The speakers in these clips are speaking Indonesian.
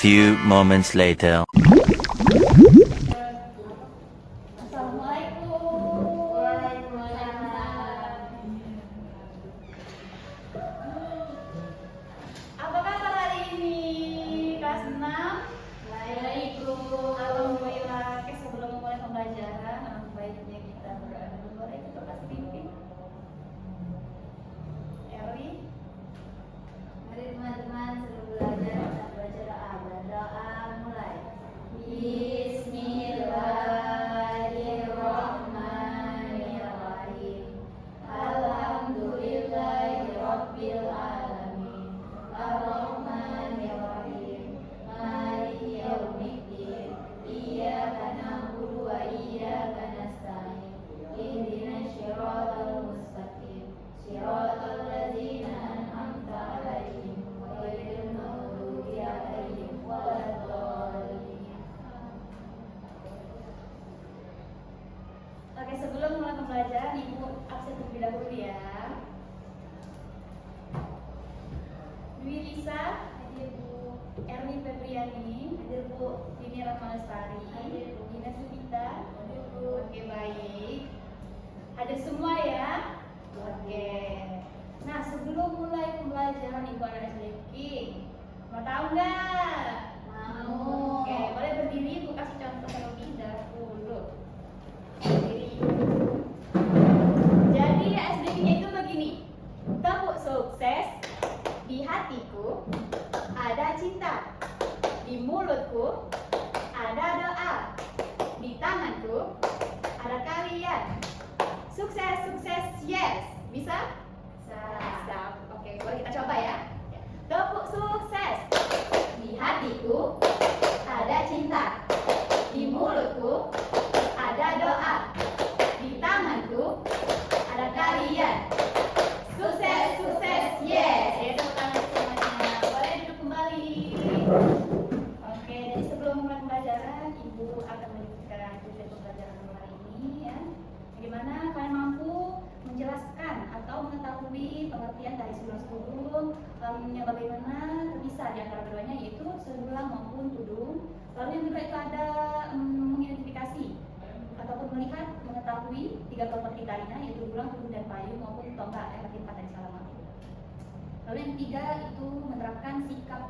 few moments later. Apa kabar hari ini? Kelas 6? Alhamdulillah. Sebelum memulai pembelajaran, baiknya kita berdoa. Boleh kita kasih pimpin? Erwi? Mari teman-teman sebelum belajar kita baca doa. Berdoa mulai. Bismillahirrahmanirrahim. Alhamdulillahirabbil alamin. Arrahmanirrahim. Maliki yaumiddin. Iyyaka na'budu wa iyyaka nasta'in. Ihdinas siratal mustaqim. Siratal ladzina an'amta 'alaihim ghairil maghdubi 'alaihim waladdallin. Oke, sebelum mulai pembelajaran, Ibu absen terlebih dahulu ya. Dwi Lisa, hadir Bu. Erwin Febriani, hadir Bu. Dini Rahma Lestari, hadir Bu. Dina Subita, hadir Bu. Oke, baik. Hadir semua ya. Oke. Nah, sebelum mulai pembelajaran Ibu anak SDK, mau tahu nggak? Mau. Oke, boleh berdiri. Bu kasih contoh terlebih dahulu. Berdiri. Jadi SDK-nya itu begini. Tepuk sukses. Di hatiku ada cinta. Di mulutku ada doa. Di tanganku ada kalian. Sukses, sukses, yes. Bisa? Bisa. Oke, boleh kita coba ya. Tepuk sukses. Di hatiku ada cinta. Di mulutku ada doa. Di tanganku ada kalian. Sukses, sukses, yes. Ya, tepuk tangan semuanya. Boleh duduk kembali. Oke, jadi sebelum mulai pembelajaran, Ibu akan melanjutkan tujuan pembelajaran hari ini ya. Bagaimana kalian mampu menjelaskan atau mengetahui pengertian dari sedulang sedulur, yang bagaimana terpisah di antara keduanya, yaitu sedulang maupun tudung. Lalu yang kedua itu ada mengidentifikasi ataupun melihat, mengetahui tiga properti talinya, yaitu tulang, tudung, dan payung maupun tonggak, arti 4 dari salah mampu. Lalu yang ketiga itu menerapkan sikap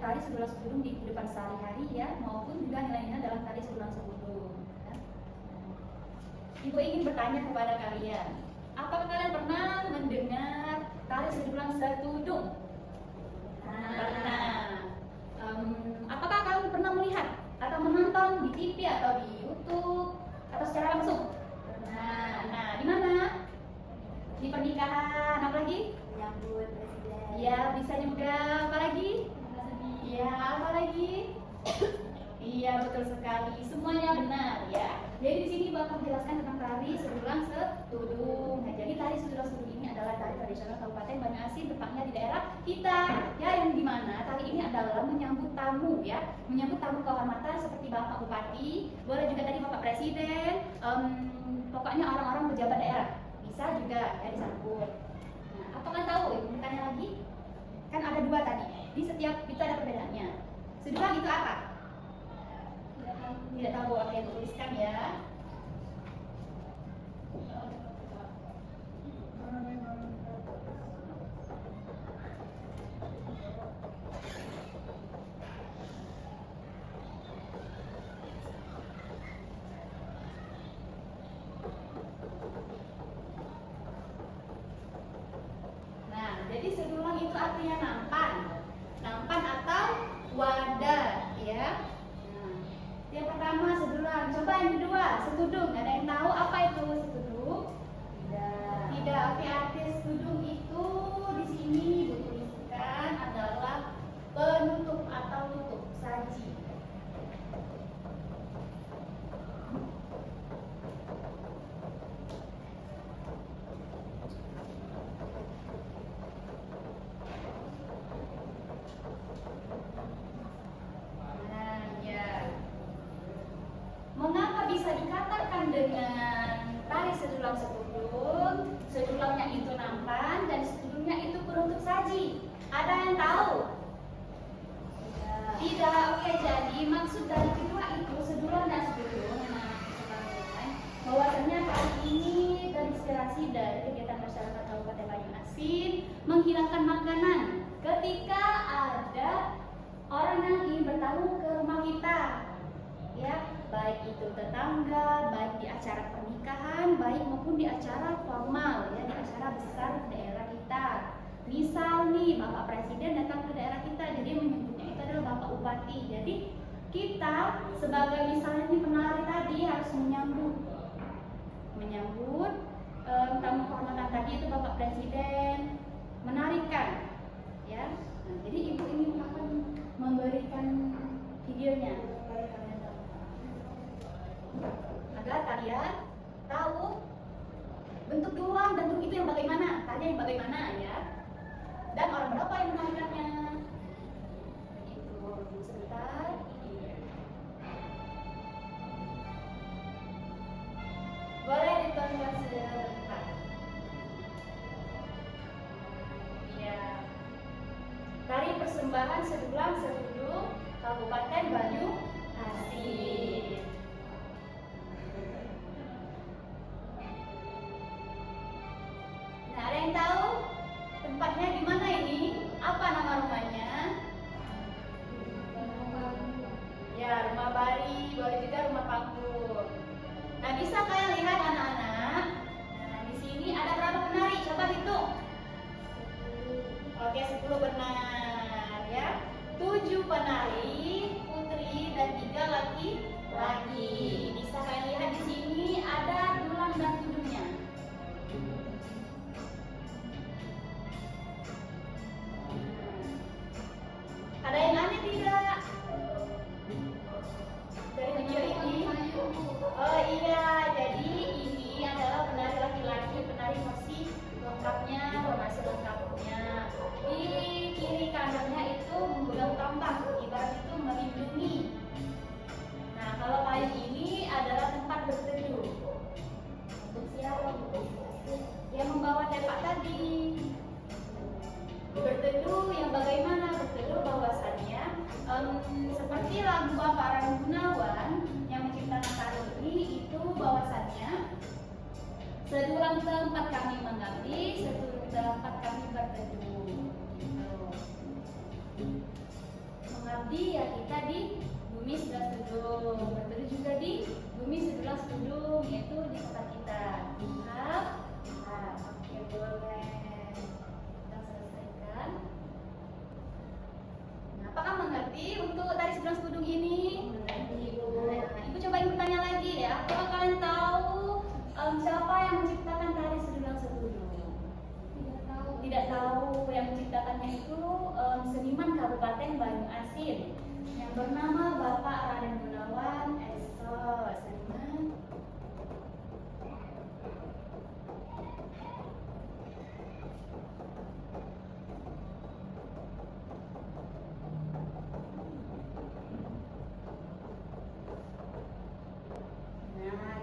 tali sedulang sedulur di kehidupan sehari-hari ya, maupun juga nilai-nilai dalam tali sedulang sedulur. Ya. Ibu ingin bertanya kepada kalian, apakah kalian pernah mendengar tali sedulang setudung? Pernah. Apakah kalian pernah melihat atau menonton di TV atau di YouTube atau secara langsung? Nah, di mana? Di pernikahan, apa lagi? Menyambut presiden. Ya, bisa juga. Apa lagi? Ya, apa lagi? Iya, betul sekali. Semuanya benar ya. Jadi di sini bakal menjelaskan tentang tari sedulang setudung. Nah, jadi tari sedulang setudung ini adalah tari tradisional Kabupaten Banyuasin, tepatnya di daerah kita. Ya, yang dimana tari ini adalah menyambut tamu ya, menyambut tamu kehormatan seperti Bapak Bupati, boleh juga tadi Bapak Presiden, pokoknya orang-orang pejabat daerah bisa juga ya disambut. Nah, apa kan tahu? Ibu tanya lagi. Kan ada dua tadi. Di setiap itu ada perbedaannya. Sedulang itu apa? Tidak tahu apa yang dituliskan ya. Nah, jadi sedulang itu artinya nampan. Nampan atau wadah ya. Yang pertama sedulang, coba yang kedua setudung. Ada yang tahu apa itu setudung? Tidak. Oke, arti setudung itu di sini dituliskan adalah penutup atau tutup saji. Nah, ya. Mengapa bisa dikatakan dengan tari sedulang setudung? Sedulangnya itu nampan dan setudungnya itu penutup saji. Ada yang tahu? Oke, jadi maksud dari kedua itu sedulur dan sedulur bahwasanya kali ini terinspirasi dari kegiatan masyarakat Kabupaten Banyuasin menghilangkan makanan ketika ada orang yang ingin bertamu ke rumah kita, ya, baik itu tetangga, baik di acara pernikahan, baik maupun di acara formal, ya, di acara besar daerah kita. Misal nih Bapak Presiden datang ke daerah kita, jadi menyebutnya itu adalah Bapak Bupati. Jadi kita sebagai misalnya nih penari tadi harus menyambut tamu kehormatan tadi itu Bapak Presiden, menarikan, ya. Nah, jadi ibu ini akan memberikan videonya agar kalian tahu bentuk gelang, bentuk itu yang bagaimana, tanya yang bagaimana, ya, dan orang berapa yang menarikannya. Itu sebentar. Boleh ditonton sebentar. Ya. Tari persembahan sedulang seduduk Kabupaten Banyuasin. Nah, ada yang tahu tempatnya di mana ini? Apa nama rumahnya? Ya, Rumah Bari, boleh juga Rumah Panggung. Nah, bisa kalian lihat anak-anak. Nah, di sini ada berapa penari? Coba hitung. Oke, 10 benar, ya. 7 penari putri dan 3 laki-laki. Bisa kalian lihat di sini ada tulang dan tudungnya. Ada yang aneh tidak dari video ini? Oh iya, jadi ini adalah penari laki-laki, penari masih lengkapnya, formasi lengkapnya. Di kiri kanannya itu memegang tambang, ibarat itu melindungi. Nah, kalau paling ini adalah tempat berteduh. Untuk siapa? Yang membawa tepak tadi. Berteduh yang bagaimana? Berteduh bahwasannya seperti lagu Bapak Rani Gunawan yang menciptakan tari ini, itu bahwasannya sedulang tempat kami mengabdi, sedulang tempat kami berteduh. Mengabdi ya kita di bumi sebelah sedulur, berteduh juga di bumi sebelah sedulur, yaitu di tempat kita. Nah, oke, boleh. Apakah mengerti untuk tari sebelah sedulur ini? Nah, Ibu coba Ibu tanya lagi ya. Apakah kalian tahu siapa yang menciptakan tari sebelah sedulur? Tidak tahu. Yang menciptakannya itu seniman Kabupaten Banyuasin yang bernama Bapak Raden Gunawan SO. Seniman.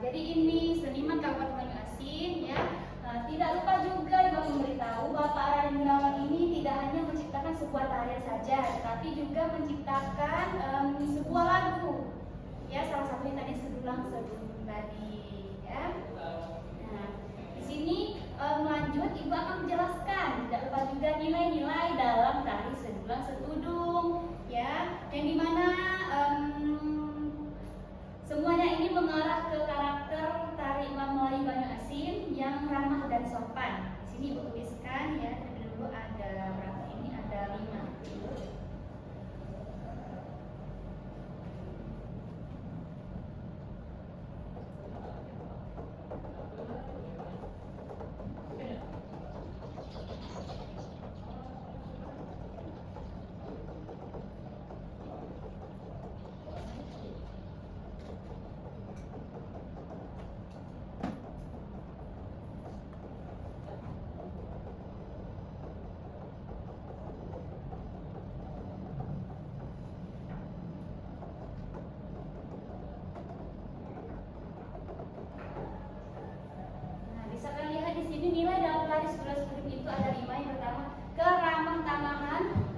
Jadi ini seniman Kabupaten Banyuasin, ya. Tidak lupa juga Ibu memberitahu Bapak Raden Gunawan ini tidak hanya menciptakan sebuah tarian saja, tetapi juga menciptakan sebuah lagu. Ya, salah satunya tadi sedulang sedulur tadi, ya. Nah, di sini lanjut Ibu akan menjelaskan, tidak lupa juga nilai-nilai dalam tari sedulang sedudung, ya. Yang dimana semuanya ini mengarah ke karakter tari Imam Melayu Banyuasin yang ramah dan sopan. Di sini Ibu tuliskan, ya, terlebih dulu ada berapa ini? Ada 5.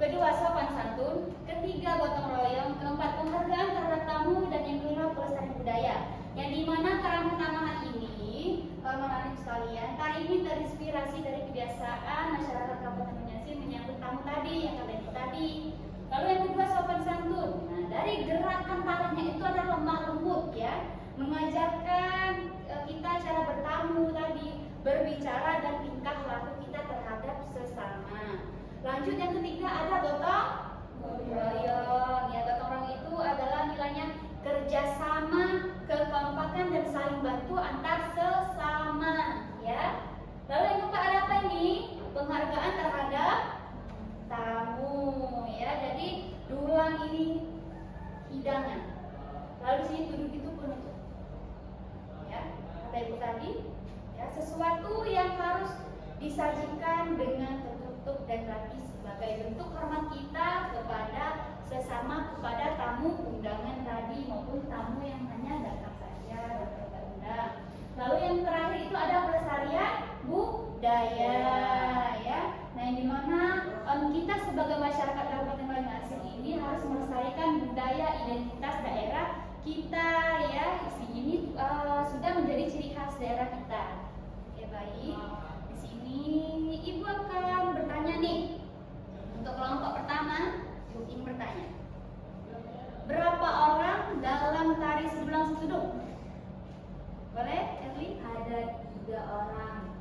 Kedua, sopan santun. Ketiga, gotong royong. di mana keramah-tamahan ini, teman-teman sekalian, tari ini terinspirasi dari kebiasaan masyarakat Kabupaten Banjarmasin menyambut tamu tadi yang tadi. Lalu yang kedua sopan santun. Nah, dari gerakan tarinya itu adalah lemah lembut ya, mengajarkan kita cara bertamu tadi, berbicara dan tingkah laku kita terhadap sesama. Lanjut yang ketiga ada gotong royong. Ya, gotong royong itu adalah nilainya kerjasama, kekompakan dan saling bantu antar sesama. Ya. Lalu yang keempat ada apa ini? Penghargaan terhadap tamu. Ya, jadi dulang ini hidangan. Lalu di sini duduk itu penutup. Ya, kata ibu tadi, ya, sesuatu yang harus disajikan dengan tertutup dan rapi sebagai bentuk hormat kita kepada sesama, kepada tamu undangan tadi maupun tamu yang hanya datang saja dan tidak undang. Lalu yang terakhir itu ada pelestarian budaya, ya. Nah, yang dimana kita sebagai masyarakat Kabupaten Banjarmasin ini harus melestarikan budaya identitas daerah kita, ya. Ini sudah menjadi ciri khas daerah kita. Oke, baik. Di sini ibu akan bertanya nih. Untuk kelompok pertama, ibu ingin bertanya. Berapa orang dalam tari sebelang setudung? Boleh, Erli? Ada 3 orang.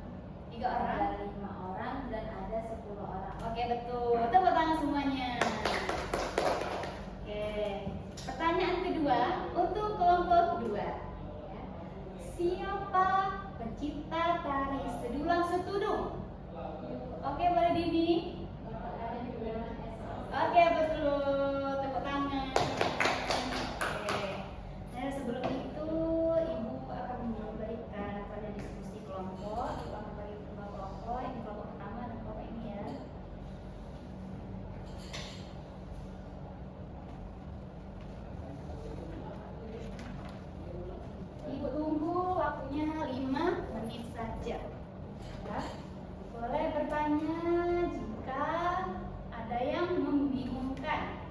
3 orang? Ada 5 orang dan ada 10 orang. Oke, betul. Tepuk tangan semuanya. Oke. Pertanyaan kedua untuk kelompok kedua. Ya. Siapa pencipta tari sedulang setudung? Oke, boleh Dini? Oke, betul. Tepuk tangan. Oke. Nah, sebelum itu ibu akan memberikan pada diskusi kelompok. Ibu akan bagi 2 kelompok. Ini kelompok pertama dan kelompok ini ya. Ibu tunggu waktunya 5 menit saja. Ya. Boleh bertanya jika ada yang membingungkan.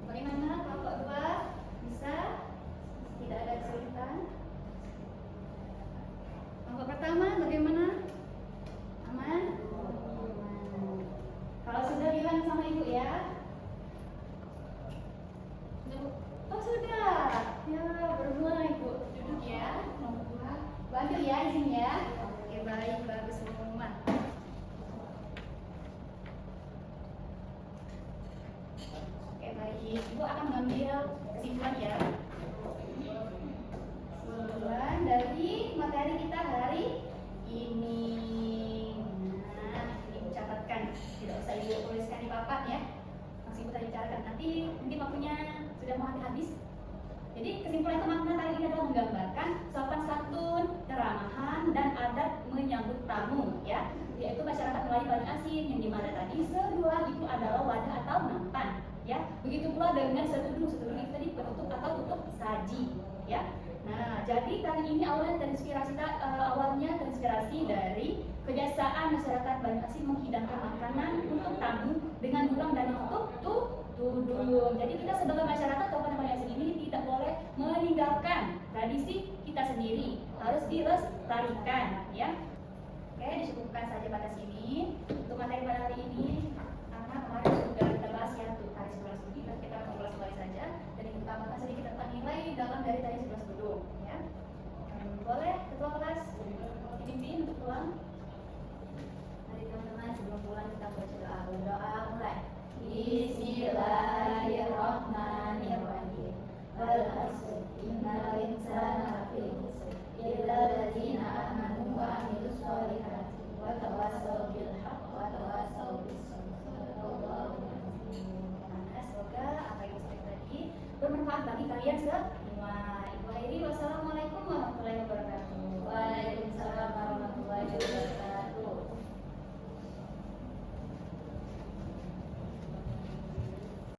Bagaimana kelompok 2? Bisa? Tidak ada kesulitan? Kelompok pertama bagaimana? Aman? Kalau sudah bilang sama ibu ya. Oh sudah. Ya, berdua ibu duduk ya. Bantu ya izin ya. Oke, baik, bagus semua. Oke, baik. Ibu akan mengambil kesimpulan ya. Kesimpulan dari materi kita hari ini. Nah, ibu catatkan. Tidak usah ibu tuliskan di papan ya. Masih ibu tadi catatkan. Nanti mungkin waktunya sudah mau habis. Jadi kesimpulan teman-teman tadi ini adalah menggambarkan sopan santun, keramahan, dan adat menyambut tamu, ya, yaitu masyarakat Melayu Banjarmasin yang dimana tadi sedulang itu adalah wadah atau nampan, ya. Begitu pula dengan setudung itu tadi penutup atau tutup saji, ya. Nah, jadi tari ini awalnya terinspirasi dari kebiasaan masyarakat Banjarmasin menghidangkan makanan untuk tamu dengan dulang dan tutup tudung. Jadi kita sebagai masyarakat Kabupaten Banjarmasin ini tidak boleh meninggalkan tradisi kita sendiri, harus dilestarikan, ya. Oke, disebutkan saja pada sini untuk materi pada hari ini karena kemarin sudah kita bahas ya untuk tari 11 tudung, dan kita akan ulas kembali saja dan kita tambahkan sedikit tentang nilai dalam dari tari 11 tudung, ya. Boleh ketua kelas dipimpin untuk pulang. Mari teman-teman sebelum pulang kita baca doa. Berdoa mulai. Bismillahirrahmanirrahim. Wal-asr innal insana lafi khusr illa alladziina aamanu wa 'amilus sholihati wa tawassaw bil haqq wa tawassaw bis sabr. Semoga apa yang saya tadi bermanfaat bagi kalian semua. Ibu Hairi, wassalamualaikum.